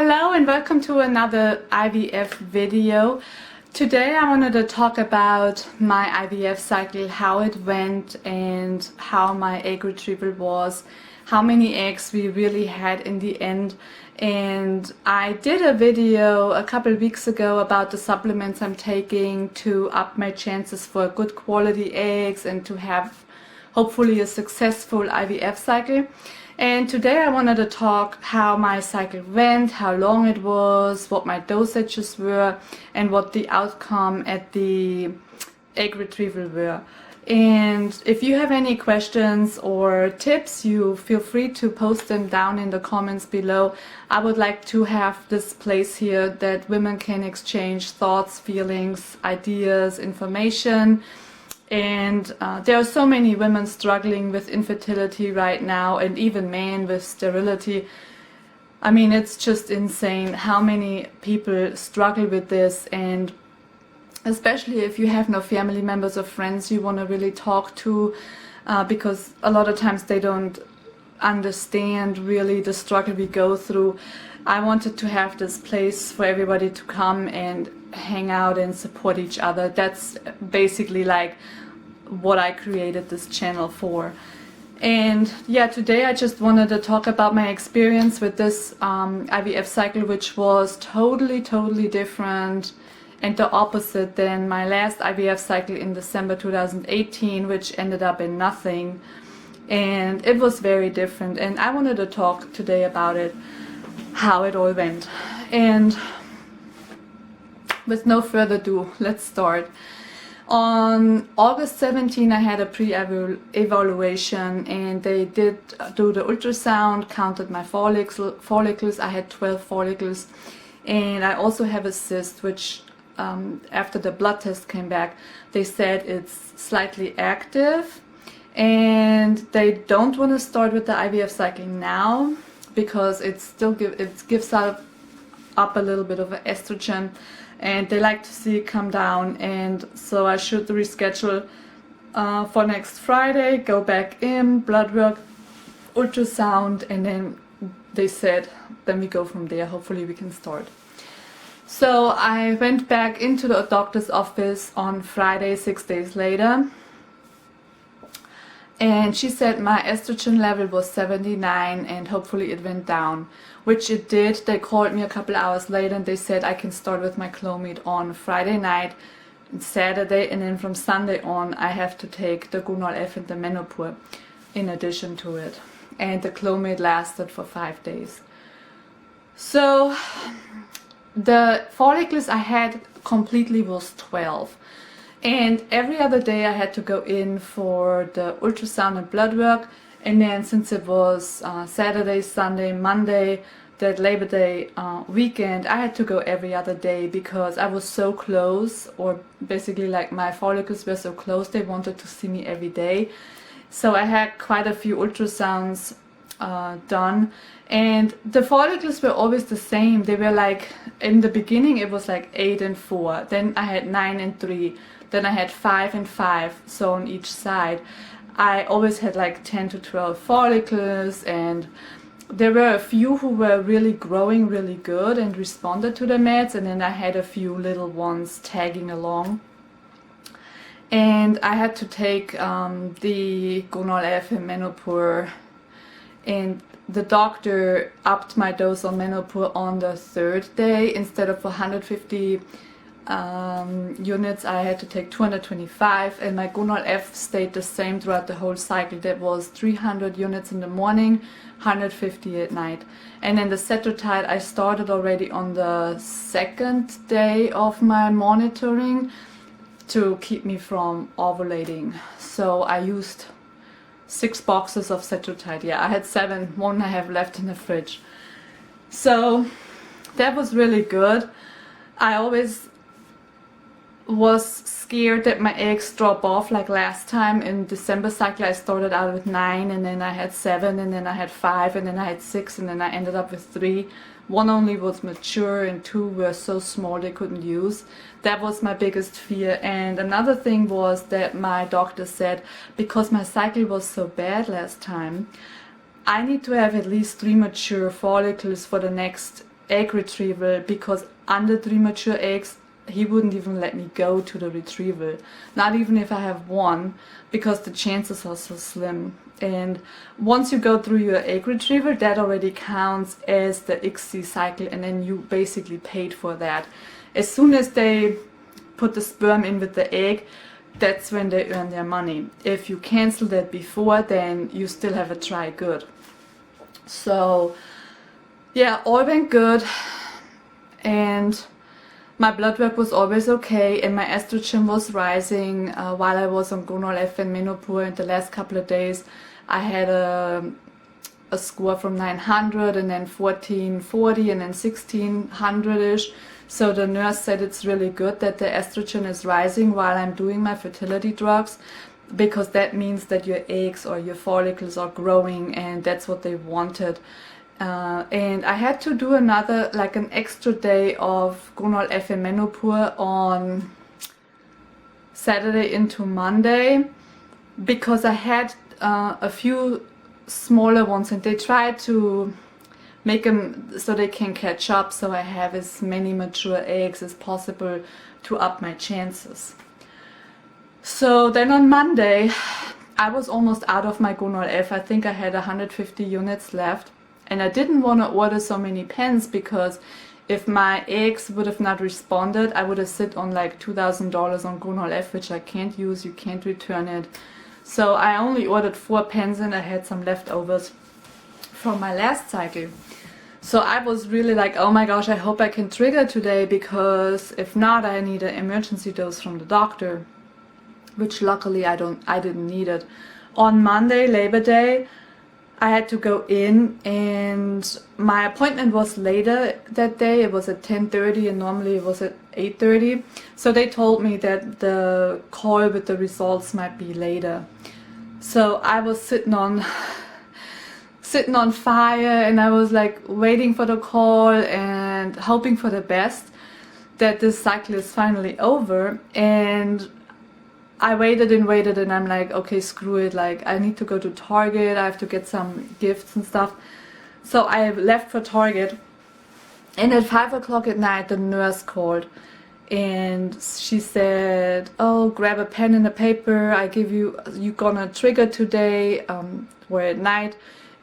Hello and welcome to another IVF video. Today I wanted to talk about my IVF cycle, how it went and how my egg retrieval was, how many eggs we really had in the end. And I did a video a couple weeks ago about the supplements I'm taking to up my chances for good quality eggs and to have hopefully a successful IVF cycle. And today I wanted to talk how my cycle went, how long it was, what my dosages were, and what the outcome at the egg retrieval were. And if you have any questions or tips, you feel free to post them down in the comments below. I would like to have this place here that women can exchange thoughts, feelings, ideas, information. And there are so many women struggling with infertility right now, and even men with sterility. I mean, it's just insane how many people struggle with this, and especially if you have no family members or friends you want to really talk to, because a lot of times they don't understand really the struggle we go through. I wanted to have this place for everybody to come and hang out and support each other. That's basically like what I created this channel for. And yeah, today I just wanted to talk about my experience with this IVF cycle, which was totally different and the opposite than my last IVF cycle in December 2018, which ended up in nothing. And it was very different, and I wanted to talk today about it, how it all went. And with no further ado, let's start. On August 17, I had a pre-evaluation, and they did do the ultrasound, counted my follicles. I had 12 follicles, and I also have a cyst, which after the blood test came back, they said it's slightly active, and they don't want to start with the IVF cycle now because it gives up a little bit of estrogen, and they like to see it come down. And so I should reschedule for next Friday, go back in, blood work, ultrasound, and then they said then we go from there. Hopefully we can start. So I went back into the doctor's office on Friday, 6 days later, and she said my estrogen level was 79 and hopefully it went down, which it did. They called me a couple hours later and they said I can start with my Clomid on Friday night and Saturday, and then from Sunday on I have to take the Gunol F and the Menopur in addition to it. And the Clomid lasted for 5 days. So the follicles I had completely was 12. And every other day I had to go in for the ultrasound and blood work. And then since it was Saturday, Sunday, Monday, that Labor Day weekend, I had to go every other day because I was so close, or basically like my follicles were so close, they wanted to see me every day. So I had quite a few ultrasounds done, and the follicles were always the same. They were like, in the beginning it was like 8 and 4, then I had 9 and 3, then I had 5 and 5, so on each side. I always had like 10 to 12 follicles, and there were a few who were really growing really good and responded to the meds, and then I had a few little ones tagging along. And I had to take the Gunol F and Menopur, and the doctor upped my dose on Menopur on the 3rd day. Instead of 150 units, I had to take 225, and my Gunol F stayed the same throughout the whole cycle. That was 300 units in the morning, 150 at night. And then the Cetrotide I started already on the 2nd day of my monitoring to keep me from ovulating. So I used 6 boxes of Cetrotide. Yeah, I had 7, one I have left in the fridge. So that was really good. I always was scared that my eggs drop off like last time. In December cycle I started out with 9, and then I had 7, and then I had 5, and then I had 6, and then I ended up with 3. One only was mature and 2 were so small they couldn't use. That was my biggest fear. And another thing was that my doctor said, because my cycle was so bad last time, I need to have at least 3 mature follicles for the next egg retrieval, because under 3 mature eggs he wouldn't even let me go to the retrieval, not even if I have one, because the chances are so slim. And once you go through your egg retrieval, that already counts as the ICSI cycle, and then you basically paid for that. As soon as they put the sperm in with the egg, that's when they earn their money. If you cancel that before, then you still have a try good. So yeah, all went good, and my blood work was always okay, and my estrogen was rising while I was on Gonal-F and menopause. In the last couple of days I had a score from 900 and then 1440 and then 1600-ish. So the nurse said it's really good that the estrogen is rising while I'm doing my fertility drugs, because that means that your eggs or your follicles are growing, and that's what they wanted. And I had to do another, like an extra day of Gonal-F and menopause on Saturday into Monday, because I had a few smaller ones, and they tried to make them so they can catch up, so I have as many mature eggs as possible to up my chances. So then on Monday I was almost out of my Gonal-F. I think I had 150 units left, and I didn't want to order so many pens, because if my eggs would have not responded, I would have sit on like $2,000 on Gonal-F, which I can't use, you can't return it. So I only ordered 4 pens, and I had some leftovers from my last cycle. So I was really like, oh my gosh, I hope I can trigger today, because if not, I need an emergency dose from the doctor, which luckily I didn't need it. On Monday, Labor Day, I had to go in, and my appointment was later that day. It was at 10:30 and normally it was at 8:30. So they told me that the call with the results might be later. So I was sitting on fire, and I was like waiting for the call and hoping for the best, that this cycle is finally over. And I waited and waited, and I'm like, okay, screw it, like I need to go to Target, I have to get some gifts and stuff. So I left for Target, and at 5 o'clock at night the nurse called, and she said, oh, grab a pen and a paper, you're gonna trigger today, or at night.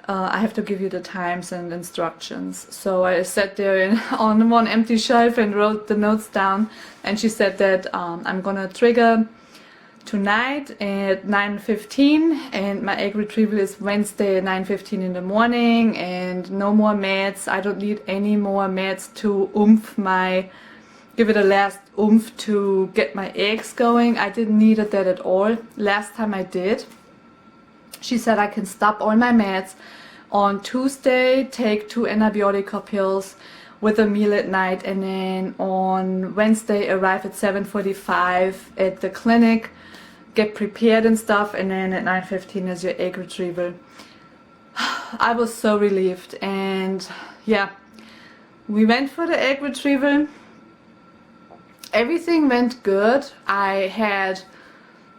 I have to give you the times and instructions. So I sat there on one empty shelf and wrote the notes down, and she said that I'm gonna trigger tonight at 9:15, and my egg retrieval is Wednesday at 9:15 in the morning, and no more meds. I don't need any more meds to give it a last oomph to get my eggs going. I didn't need that at all. Last time I did. She said I can stop all my meds on Tuesday, take 2 antibiotic pills with a meal at night, and then on Wednesday arrive at 7:45 at the clinic, get prepared and stuff, and then at 9:15 is your egg retrieval. I was so relieved, and yeah, we went for the egg retrieval. Everything went good. I had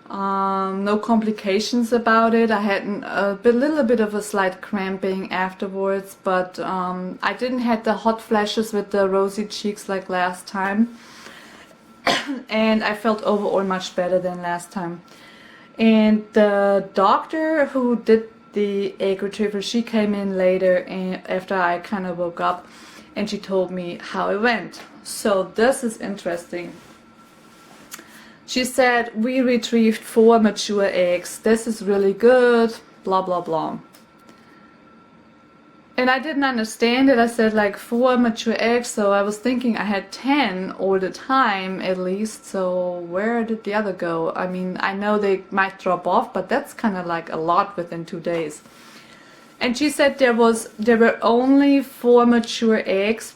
no complications about it. I had a little bit of a slight cramping afterwards, but I didn't have the hot flashes with the rosy cheeks like last time. And I felt overall much better than last time. And the doctor who did the egg retrieval, she came in later, and after I kind of woke up, and she told me how it went. So this is interesting. She said, we retrieved 4 mature eggs. This is really good, blah blah blah. And I didn't understand it. I said like 4 mature eggs, so I was thinking I had 10 all the time at least, so where did the other go? I mean, I know they might drop off, but that's kind of like a lot within 2 days. And she said there were only 4 mature eggs,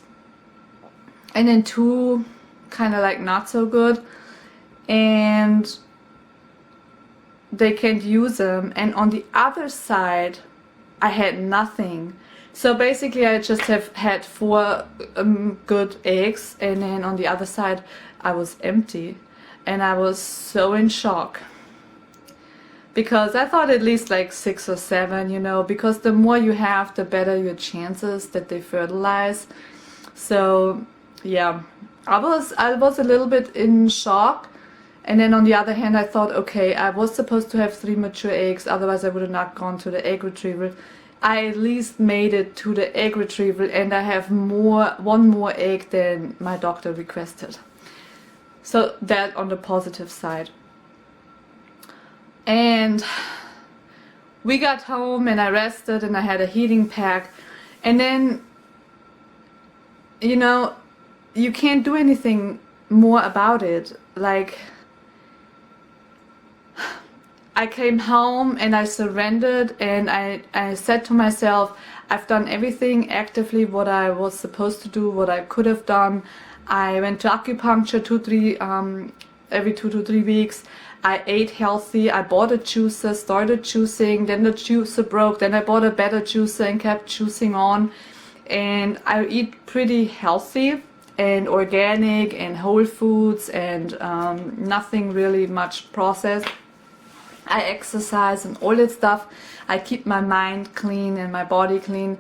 and then 2 kind of like not so good, and they can't use them. And on the other side I had nothing. So basically I just have had 4 good eggs, and then on the other side I was empty, and I was so in shock, because I thought at least like 6 or 7, you know, because the more you have, the better your chances that they fertilize. So yeah, I was a little bit in shock. And then on the other hand, I thought, okay, I was supposed to have 3 mature eggs, otherwise I would have not gone to the egg retrieval. I at least made it to the egg retrieval, and I have one more egg than my doctor requested. So that on the positive side. And we got home and I rested and I had a heating pack. And then, you know, you can't do anything more about it. Like, I came home and I surrendered, and I said to myself, I've done everything actively what I was supposed to do, what I could have done. I went to acupuncture every 2 to 3 weeks. I ate healthy. I bought a juicer, started juicing, then the juicer broke, then I bought a better juicer and kept juicing on. And I eat pretty healthy and organic and whole foods and nothing really much processed. I exercise and all that stuff. I keep my mind clean and my body clean,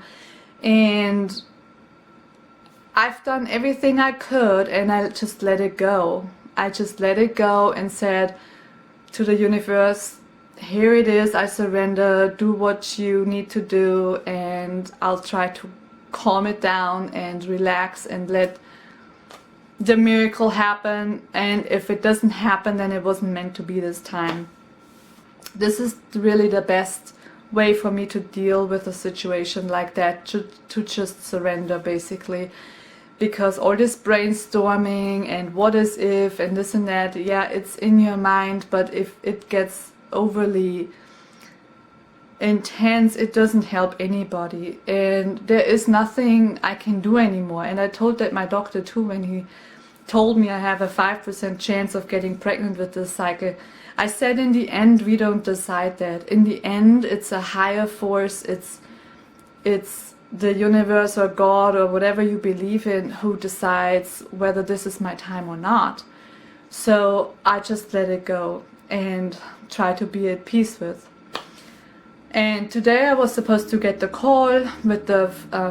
and I've done everything I could, and I just let it go. I just let it go and said to the universe, here it is, I surrender, do what you need to do, and I'll try to calm it down and relax and let the miracle happen. And if it doesn't happen, then it wasn't meant to be this time. This is really the best way for me to deal with a situation like that, to just surrender basically. Because all this brainstorming and what is if and this and that, yeah, it's in your mind, but if it gets overly intense, it doesn't help anybody, and there is nothing I can do anymore. And I told that my doctor too when he told me I have a 5% chance of getting pregnant with this cycle. I said, in the end, we don't decide that. In the end, it's a higher force. It's the universe or God or whatever you believe in who decides whether this is my time or not. So I just let it go and try to be at peace with. And today I was supposed to get the call with the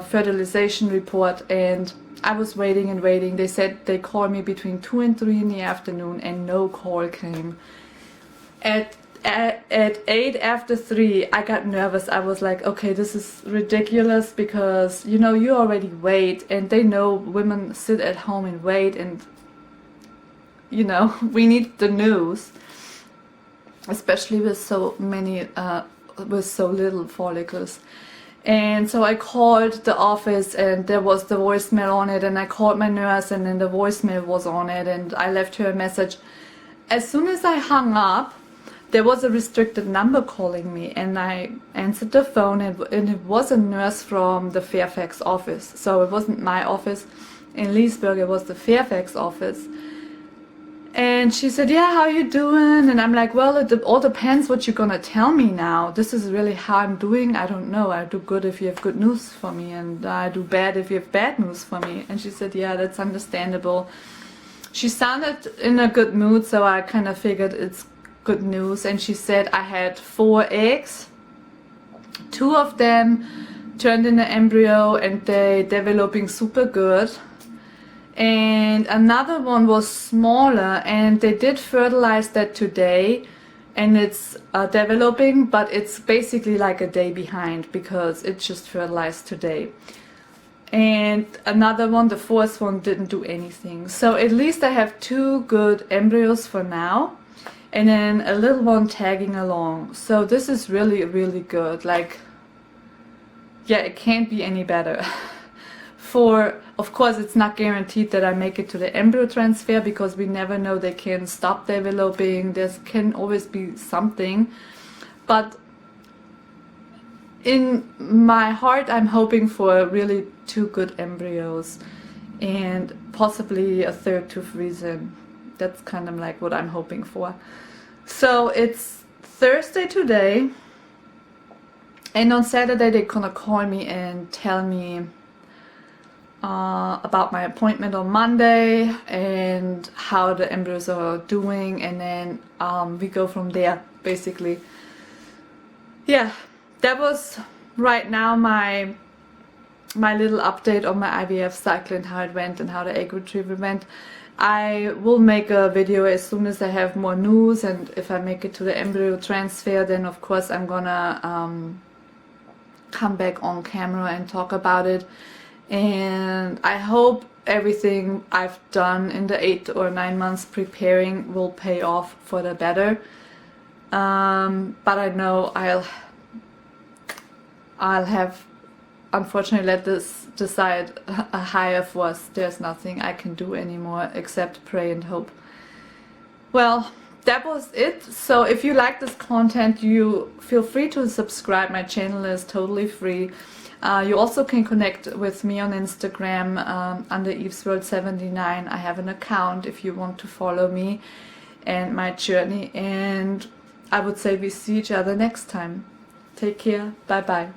fertilization report, and I was waiting and waiting. They said they call me between 2 and 3 in the afternoon, and no call came. At 8 after 3, I got nervous. I was like, okay, this is ridiculous, because, you know, you already wait, and they know women sit at home and wait, and, you know, we need the news, especially with so many, with so little follicles. And so I called the office, and there was the voicemail on it, and I called my nurse, and then the voicemail was on it, and I left her a message. As soon as I hung up, there was a restricted number calling me, and I answered the phone, and it was a nurse from the Fairfax office. So it wasn't my office in Leesburg, it was the Fairfax office. And she said, yeah, how you doing? And I'm like, well, it all depends what you're gonna tell me now. This is really how I'm doing. I don't know. I do good if you have good news for me, and I do bad if you have bad news for me. And she said, yeah, that's understandable. She sounded in a good mood, so I kind of figured it's good news. And she said I had 4 eggs. 2 of them turned into embryo, and they developing super good. And another one was smaller, and they did fertilize that today, and it's developing, but it's basically like a day behind because it just fertilized today. And another one, the 4th one, didn't do anything. So at least I have 2 good embryos for now, and then a little one tagging along. So this is really, really good. Like, yeah, it can't be any better. Of course, it's not guaranteed that I make it to the embryo transfer, because we never know, they can stop developing, there can always be something. But in my heart, I'm hoping for really 2 good embryos, and possibly a 3rd to freeze in. That's kind of like what I'm hoping for. So it's Thursday today, and on Saturday they're gonna call me and tell me about my appointment on Monday and how the embryos are doing, and then we go from there basically. Yeah, that was right now my my little update on my IVF cycle and how it went and how the egg retrieval went. I will make a video as soon as I have more news, and if I make it to the embryo transfer, then of course I'm gonna come back on camera and talk about it. And I hope everything I've done in the 8 or 9 months preparing will pay off for the better. But I know I'll have unfortunately let this decide a higher force. There's nothing I can do anymore except pray and hope. Well, that was it. So if you like this content, you feel free to subscribe. My channel is totally free. You also can connect with me on Instagram under EvesWorld79. I have an account if you want to follow me and my journey. And I would say we see each other next time. Take care. Bye bye.